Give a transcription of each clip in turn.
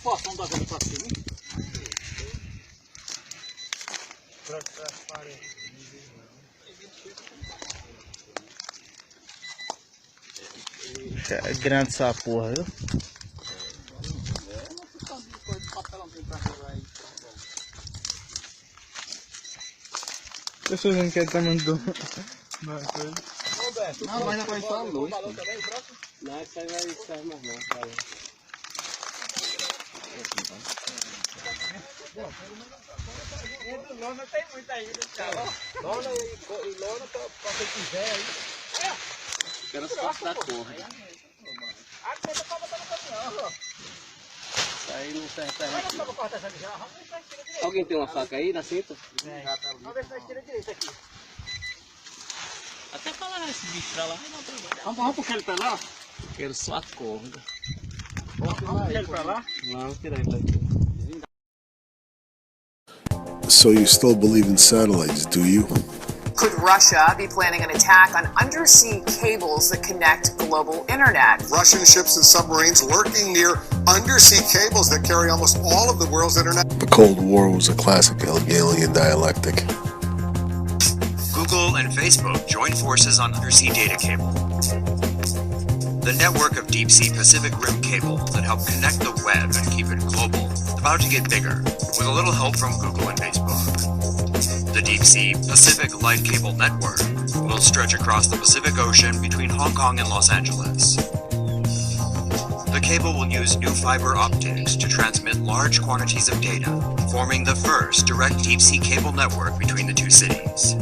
posso andar vendo pra cima? É grande essa porra, viu? Eu sou vendo que ele tá mandando. Não, mas não vai só a luz. Não, isso aí vai sair mais não, cara. Lona tem muita ainda, cara. Lona e lona pra quem quiser aí. Quero só da cor. A conta pra botar no caminhão, ó. Isso aí não serve pra Vai gente. pra cortar essa já. Vamos ver se nós tira direito. Alguém tem uma faca aí na cinta? Vamos ver se nós tira direito aqui. Até falar esse bicho pra lá, não tem problema. Vamos puxar ele pra lá? Quero só a corda. Vamos puxar ele pra lá? Vamos tirar ele daqui. So you still believe in satellites, do you? Could Russia be planning an attack on undersea cables that connect global internet? Russian ships and submarines lurking near undersea cables that carry almost all of the world's internet. The Cold War was a classic Hegelian dialectic. Google and Facebook join forces on undersea data cable. The network of deep-sea Pacific Rim cables that help connect the web and keep it global is about to get bigger, with a little help from Google and Facebook. The deep-sea Pacific Light Cable Network will stretch across the Pacific Ocean between Hong Kong and Los Angeles. The cable will use new fiber optics to transmit large quantities of data, forming the first direct deep-sea cable network between the two cities.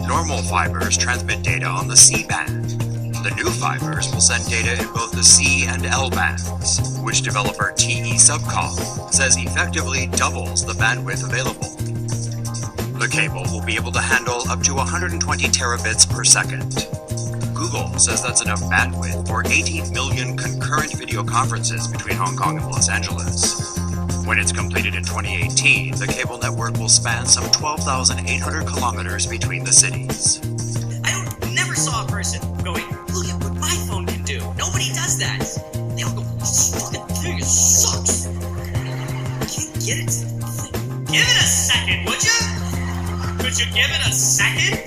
Normal fibers transmit data on the C band. The new fibers will send data in both the C and L bands, which developer TE Subcom says effectively doubles the bandwidth available. The cable will be able to handle up to 120 terabits per second. Google says that's enough bandwidth for 18 million concurrent video conferences between Hong Kong and Los Angeles. When it's completed in 2018, the cable network will span some 12,800 kilometers between the cities. I never saw a person going, look at what my phone can do. Nobody does that. They all go, this fucking thing sucks. Can't get it. Give it a second, would you? Could you give it a second?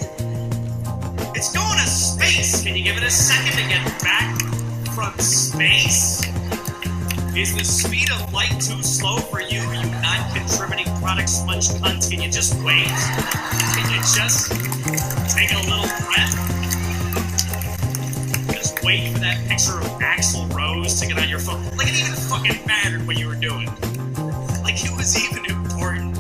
It's going to space. Can you give it a second to get back from space? Is the speed of light too slow for you, you non-contributing product sponge cunt? Can you just wait? Can you just take a little breath? Just wait for that picture of Axl Rose to get on your phone. Like it even fucking mattered what you were doing. Like it was even important.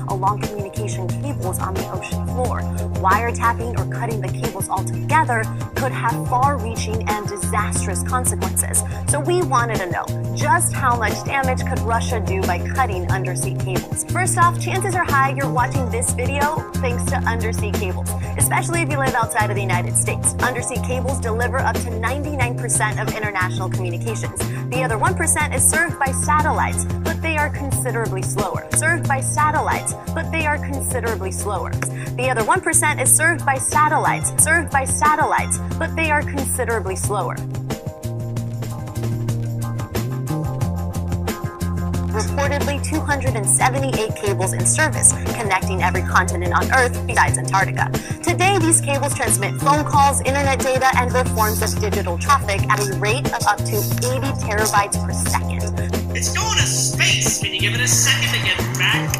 Along communication cables on the ocean floor. Wiretapping or cutting the cables altogether could have far-reaching and disastrous consequences. So we wanted to know, just how much damage could Russia do by cutting undersea cables? First off, chances are high you're watching this video thanks to undersea cables, especially if you live outside of the United States. Undersea cables deliver up to 99% of international communications. The other 1% is served by satellites, but they are considerably slower. Served by satellites, but they are considerably slower. The other 1% is served by satellites, but they are considerably slower. Reportedly 278 cables in service, connecting every continent on Earth besides Antarctica. Today, these cables transmit phone calls, internet data, and other forms of digital traffic at a rate of up to 80 terabytes per second. It's going to space. Can you give it a second to get back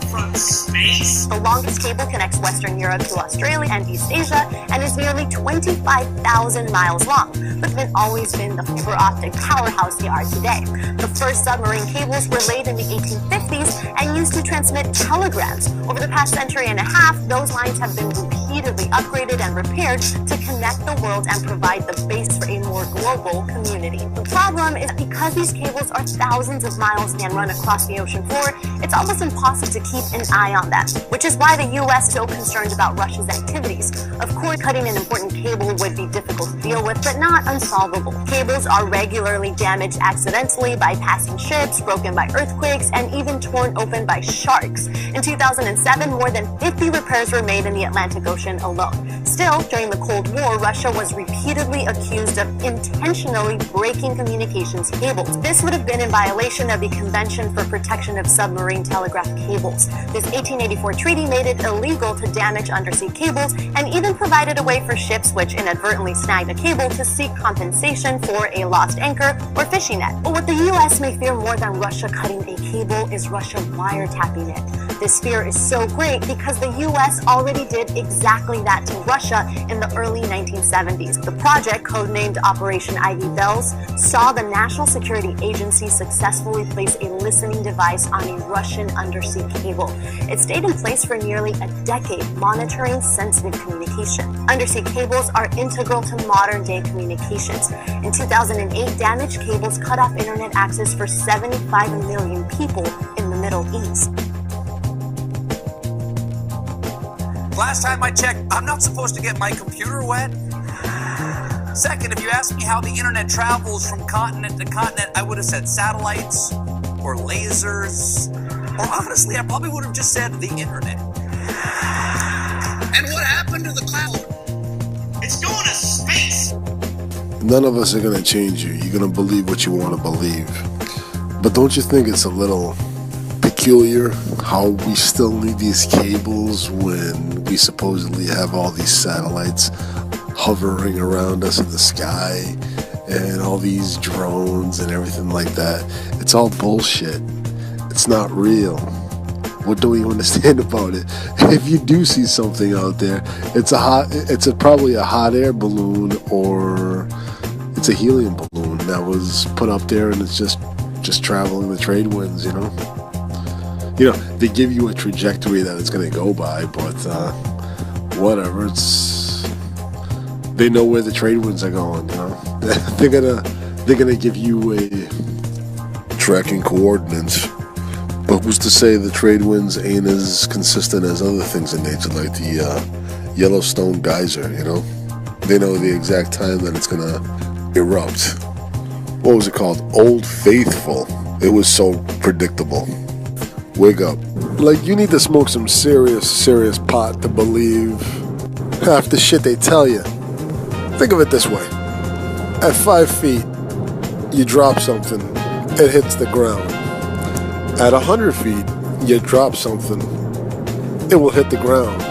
from space? The longest cable connects Western Europe to Australia and East Asia and is nearly 25,000 miles long, but they've always been the fiber optic powerhouse they are today. The first submarine cables were laid in the 1850s and used to transmit telegrams. Over the past century and a half, those lines have been repeatedly upgraded and repaired to connect the world and provide the base for a more global community. The problem is that because these cables are thousands of miles and run across the ocean floor, it's almost impossible to keep an eye on them, which is why the US is so concerned about Russia's activities. Of course, cutting an important cable would be difficult to deal with, but not unsolvable. Cables are regularly damaged accidentally by passing ships, broken by earthquakes, and even torn open by sharks. In 2007, more than 50 repairs were made in the Atlantic Ocean alone. Still, during the Cold War, Russia was repeatedly accused of intentionally breaking communications cables. This would have been in violation of the Convention for Protection of Submarine Telegraph Cables. This 1884 treaty made it illegal to damage undersea cables and even provided a way for ships which inadvertently snagged a cable to seek compensation for a lost anchor or fishing net. But what the U.S. may fear more than Russia cutting a cable is Russia wiretapping it. This fear is so great because the U.S. already did exactly that to Russia in the early 1970s. The project, codenamed Operation Ivy Bells, saw the National Security Agency successfully place a listening device on a Russian undersea cable. It stayed in place for nearly a decade, monitoring sensitive communication. Undersea cables are integral to modern-day communications. In 2008, damaged cables cut off internet access for 75 million people in the Middle East. Last time I checked, I'm not supposed to get my computer wet. Second, if you asked me how the internet travels from continent to continent, I would have said satellites or lasers. Or honestly, I probably would have just said the internet. And what happened to the cloud? It's going to space. None of us are going to change you. You're going to believe what you want to believe. But don't you think it's a little peculiar how we still need these cables when we supposedly have all these satellites hovering around us in the sky and all these drones and everything like that? It's all bullshit. It's not real. What don't you understand about it? If you do see something out there, it's probably a hot air balloon or it's a helium balloon that was put up there and it's just traveling the trade winds, you know? You know, they give you a trajectory that it's going to go by, but whatever. They know where the trade winds are going. You know, they're gonna give you a tracking coordinates. But who's to say the trade winds ain't as consistent as other things in nature, like the Yellowstone geyser? You know, they know the exact time that it's gonna erupt. What was it called? Old Faithful. It was so predictable. Wake up. Like, you need to smoke some serious pot to believe half the shit they tell you. Think of it this way. At 5 feet, you drop something, it hits the ground. At 100 feet, you drop something, it will hit the ground.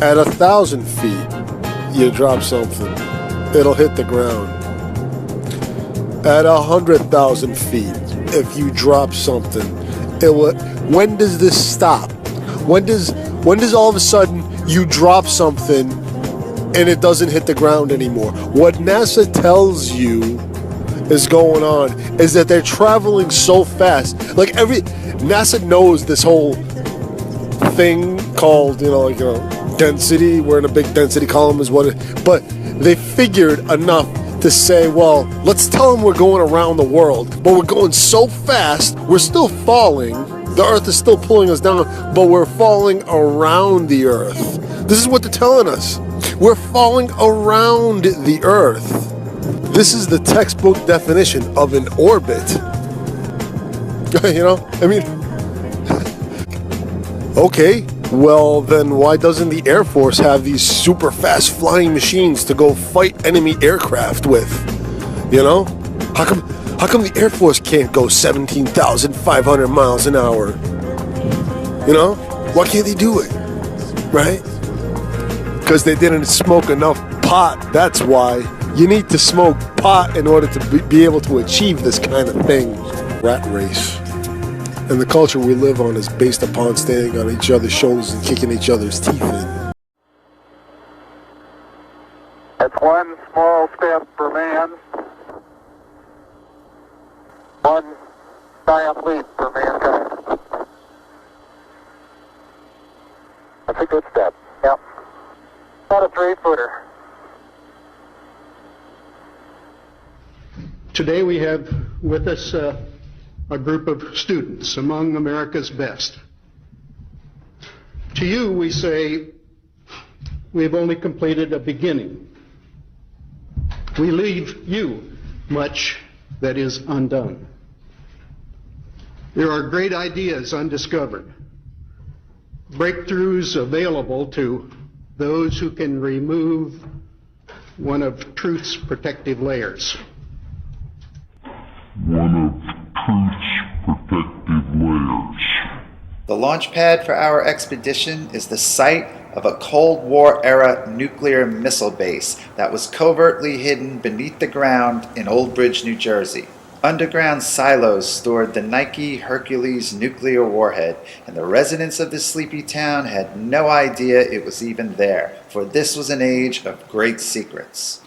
At 1,000 feet, you drop something, it'll hit the ground. At 100,000 feet, if you drop something, it will. When does this stop? When does all of a sudden you drop something and it doesn't hit the ground anymore? What NASA tells you is going on is that they're traveling so fast. Like NASA knows this whole thing called, density. We're in a big density column is what it, but they figured enough to say, well, let's tell them we're going around the world, but we're going so fast, we're still falling. The Earth is still pulling us down, but we're falling around the Earth. This is what they're telling us. We're falling around the Earth. This is the textbook definition of an orbit. Okay, well then why doesn't the Air Force have these super fast flying machines to go fight enemy aircraft with? How come the Air Force can't go 17,500 miles an hour? Why can't they do it? Right? Because they didn't smoke enough pot. That's why. You need to smoke pot in order to be able to achieve this kind of thing. Rat race. And the culture we live on is based upon standing on each other's shoulders and kicking each other's teeth in. That's one small step for man, one giant leap for mankind. That's a good step. Yep. About a 3-footer. Today we have with us a group of students among America's best. To you we say, we have only completed a beginning. We leave you much that is undone. There are great ideas undiscovered, breakthroughs available to those who can remove one of truth's protective layers. The launch pad for our expedition is the site of a Cold War-era nuclear missile base that was covertly hidden beneath the ground in Old Bridge, New Jersey. Underground silos stored the Nike Hercules nuclear warhead, and the residents of this sleepy town had no idea it was even there, for this was an age of great secrets.